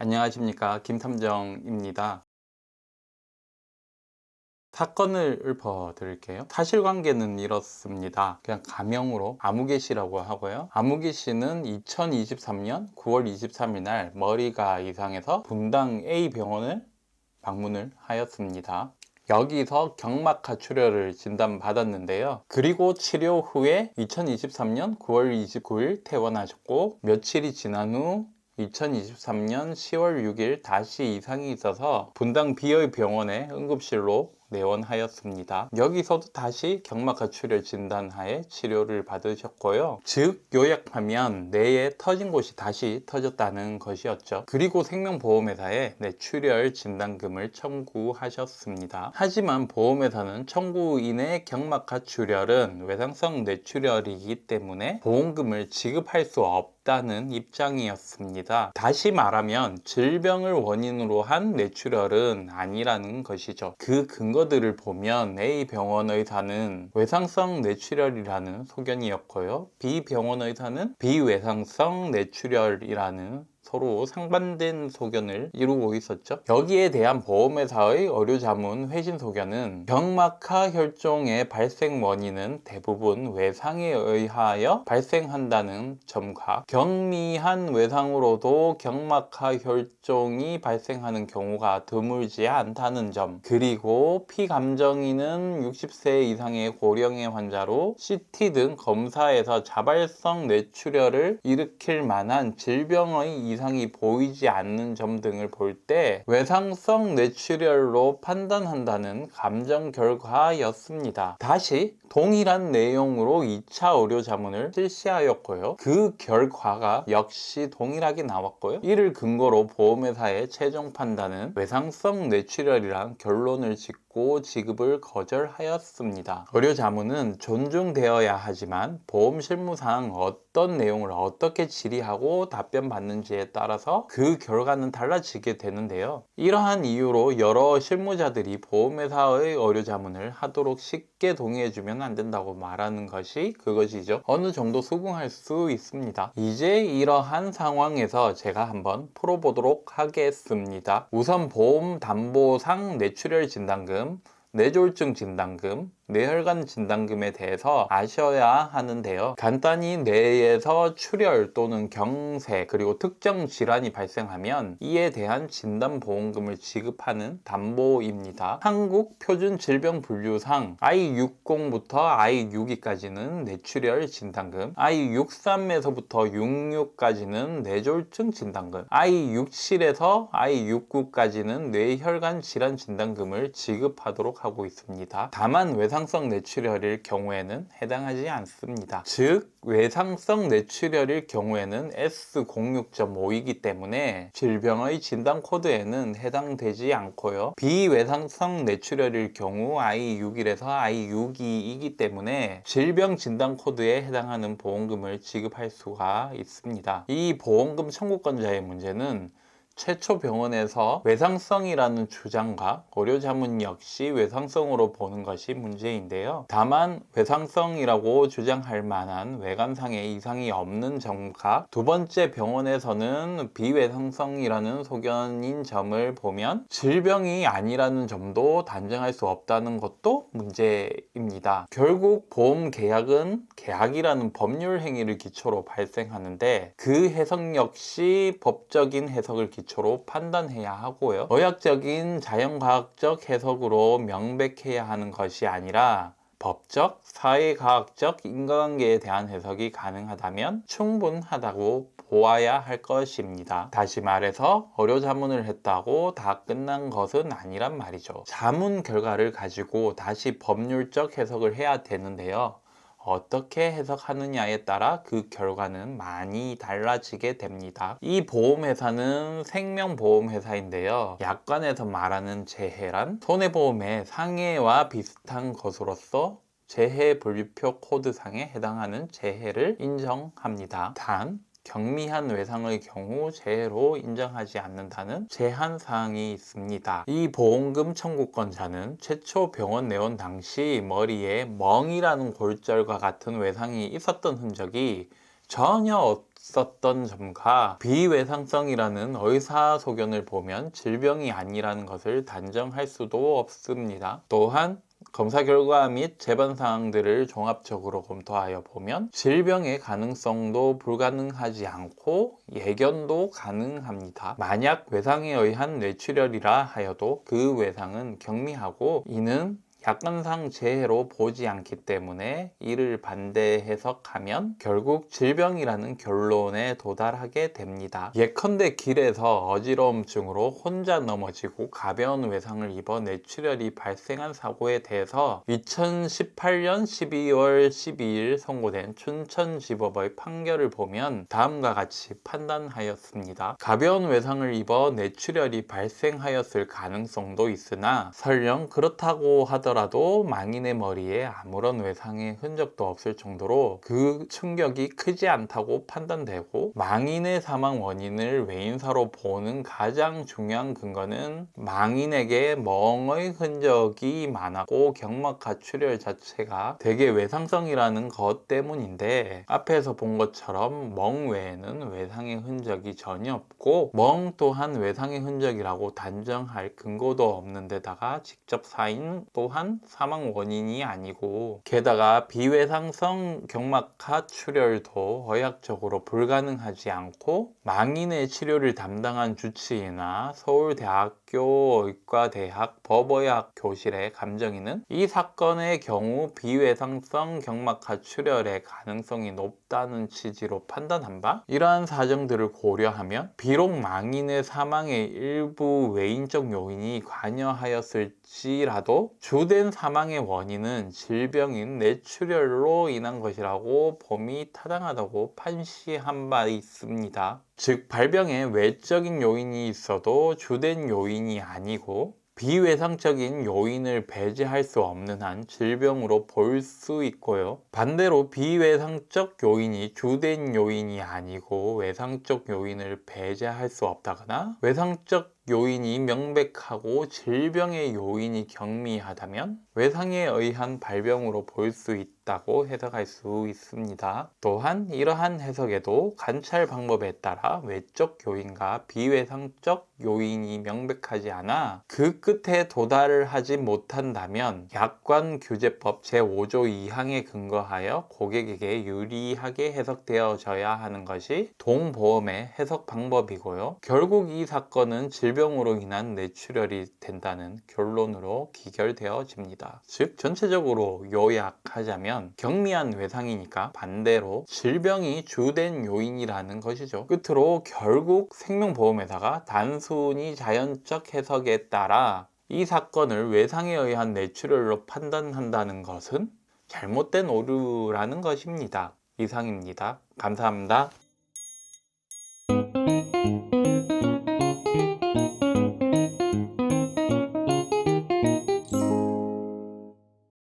안녕하십니까, 김탐정입니다. 사건을 읊어드릴게요. 사실관계는 이렇습니다. 그냥 가명으로 아무개 씨라고 하고요. 아무개 씨는 2023년 9월 23일 날 머리가 이상해서 분당 A병원을 방문을 하였습니다. 여기서 경막하출혈을 진단받았는데요. 그리고 치료 후에 2023년 9월 29일 퇴원하셨고, 며칠이 지난 후 2023년 10월 6일 다시 이상이 있어서 분당 B의 병원에 응급실로 내원하였습니다. 여기서도 다시 경막하출혈 진단하에 치료를 받으셨고요. 즉 요약하면 뇌에 터진 곳이 다시 터졌다는 것이었죠. 그리고 생명보험회사에 뇌출혈 진단금을 청구하셨습니다. 하지만 보험회사는 청구인의 경막하출혈은 외상성 뇌출혈이기 때문에 보험금을 지급할 수 없다는 입장이었습니다. 다시 말하면 질병을 원인으로 한 뇌출혈은 아니라는 것이죠. 그 근거들을 보면 A 병원 의사는 외상성 뇌출혈이라는 소견이었고요. B 병원 의사는 비외상성 뇌출혈이라는 서로 상반된 소견을 이루고 있었죠. 여기에 대한 보험회사의 의료자문 회신 소견은 경막하 혈종의 발생 원인은 대부분 외상에 의하여 발생한다는 점과 경미한 외상으로도 경막하 혈종이 발생하는 경우가 드물지 않다는 점, 그리고 피감정인은 60세 이상의 고령의 환자로 CT 등 검사에서 자발성 뇌출혈을 일으킬 만한 질병의 이상이 보이지 않는 점 등을 볼 때 외상성 뇌출혈로 판단한다는 감정 결과였습니다. 다시 동일한 내용으로 2차 의료 자문을 실시하였고요. 그 결과가 역시 동일하게 나왔고요. 이를 근거로 보험회사의 최종 판단은 외상성 뇌출혈이란 결론을 짓고 지급을 거절하였습니다. 의료 자문은 존중되어야 하지만 보험 실무상 어떤 내용을 어떻게 질의하고 답변받는지에 따라서 그 결과는 달라지게 되는데요. 이러한 이유로 여러 실무자들이 보험회사의 의료 자문을 하도록 쉽게 동의해주면 안 된다고 말하는 것이 그것이죠. 어느 정도 수긍할 수 있습니다. 이제 이러한 상황에서 제가 한번 풀어보도록 하겠습니다. 우선 보험 담보상 뇌출혈 진단금, 뇌졸중 진단금, 뇌혈관 진단금에 대해서 아셔야 하는데요. 간단히 뇌에서 출혈 또는 경색 그리고 특정 질환이 발생하면 이에 대한 진단보험금을 지급하는 담보입니다. 한국표준질병분류상 I60부터 I62까지는 뇌출혈 진단금, I63에서부터 66까지는 뇌졸중 진단금, I67에서 I69까지는 뇌혈관 질환 진단금을 지급하도록 하고 있습니다. 다만 외상성 뇌출혈일 경우에는 해당하지 않습니다. 즉 외상성 뇌출혈일 경우에는 S06.5이기 때문에 질병의 진단 코드에는 해당되지 않고요. 비외상성 뇌출혈일 경우 I61에서 I62이기 때문에 질병 진단 코드에 해당하는 보험금을 지급할 수가 있습니다. 이 보험금 청구권자의 문제는 최초 병원에서 외상성이라는 주장과 의료 자문 역시 외상성으로 보는 것이 문제인데요. 다만 외상성이라고 주장할 만한 외관상의 이상이 없는 점과 두 번째 병원에서는 비외상성이라는 소견인 점을 보면 질병이 아니라는 점도 단정할 수 없다는 것도 문제입니다. 결국 보험 계약은 계약이라는 법률 행위를 기초로 발생하는데 그 해석 역시 법적인 해석을 기초로 판단해야 하고요. 의학적인 자연과학적 해석으로 명백해야 하는 것이 아니라 법적, 사회과학적 인과관계에 대한 해석이 가능하다면 충분하다고 보아야 할 것입니다. 다시 말해서 의료 자문을 했다고 다 끝난 것은 아니란 말이죠. 자문 결과를 가지고 다시 법률적 해석을 해야 되는데요. 어떻게 해석하느냐에 따라 그 결과는 많이 달라지게 됩니다. 이 보험회사는 생명보험회사인데요. 약관에서 말하는 재해란 손해보험의 상해와 비슷한 것으로서 재해분류표 코드상에 해당하는 재해를 인정합니다. 단 경미한 외상의 경우 재해로 인정하지 않는다는 제한사항이 있습니다. 이 보험금 청구권자는 최초 병원 내원 당시 머리에 멍이라는 골절과 같은 외상이 있었던 흔적이 전혀 없었던 점과 비외상성이라는 의사소견을 보면 질병이 아니라는 것을 단정할 수도 없습니다. 또한 검사 결과 및 재반 사항들을 종합적으로 검토하여 보면 질병의 가능성도 불가능하지 않고 예견도 가능합니다. 만약 외상에 의한 뇌출혈이라 하여도 그 외상은 경미하고 이는 약관상 재해로 보지 않기 때문에 이를 반대 해석하면 결국 질병이라는 결론에 도달하게 됩니다. 예컨대 길에서 어지러움증으로 혼자 넘어지고 가벼운 외상을 입어 뇌출혈이 발생한 사고에 대해서 2018년 12월 12일 선고된 춘천지법의 판결을 보면 다음과 같이 판단하였습니다. 가벼운 외상을 입어 뇌출혈이 발생하였을 가능성도 있으나 설령 그렇다고 하더라도 망인의 머리에 아무런 외상의 흔적도 없을 정도로 그 충격이 크지 않다고 판단되고, 망인의 사망 원인을 외인사로 보는 가장 중요한 근거는 망인에게 멍의 흔적이 많았고 경막하출혈 자체가 대개 외상성이라는 것 때문인데, 앞에서 본 것처럼 멍 외에는 외상의 흔적이 전혀 없고 멍 또한 외상의 흔적이라고 단정할 근거도 없는 데다가 직접 사인 또한 사망 원인이 아니고, 게다가 비외상성 경막하출혈도 의학적으로 불가능하지 않고 망인의 치료를 담당한 주치의나 서울대학교 의과대학 법의학 교실의 감정인은 이 사건의 경우 비외상성 경막하출혈의 가능성이 높다는 취지로 판단한 바, 이러한 사정들을 고려하면 비록 망인의 사망에 일부 외인적 요인이 관여하였을지라도 주된 사망의 원인은 질병인 뇌출혈로 인한 것이라고 봄이 타당하다고 판시한 바 있습니다. 즉 발병에 외적인 요인이 있어도 주된 요인이 아니고 비외상적인 요인을 배제할 수 없는 한 질병으로 볼 수 있고요. 반대로 비외상적 요인이 주된 요인이 아니고 외상적 요인을 배제할 수 없다거나 외상적 요인이 명백하고 질병의 요인이 경미하다면 외상에 의한 발병으로 볼 수 있다고 해석할 수 있습니다. 또한 이러한 해석에도 관찰 방법에 따라 외적 요인과 비외상적 요인이 명백하지 않아 그 끝에 도달을 하지 못한다면 약관규제법 제5조 2항에 근거하여 고객에게 유리하게 해석되어져야 하는 것이 동보험의 해석 방법이고요. 결국 이 사건은 질병으로 인한 뇌출혈이 된다는 결론으로 기결되어집니다. 즉 전체적으로 요약하자면 경미한 외상이니까 반대로 질병이 주된 요인이라는 것이죠. 끝으로 결국 생명보험회사가 단순히 자연적 해석에 따라 이 사건을 외상에 의한 뇌출혈로 판단한다는 것은 잘못된 오류라는 것입니다. 이상입니다. 감사합니다.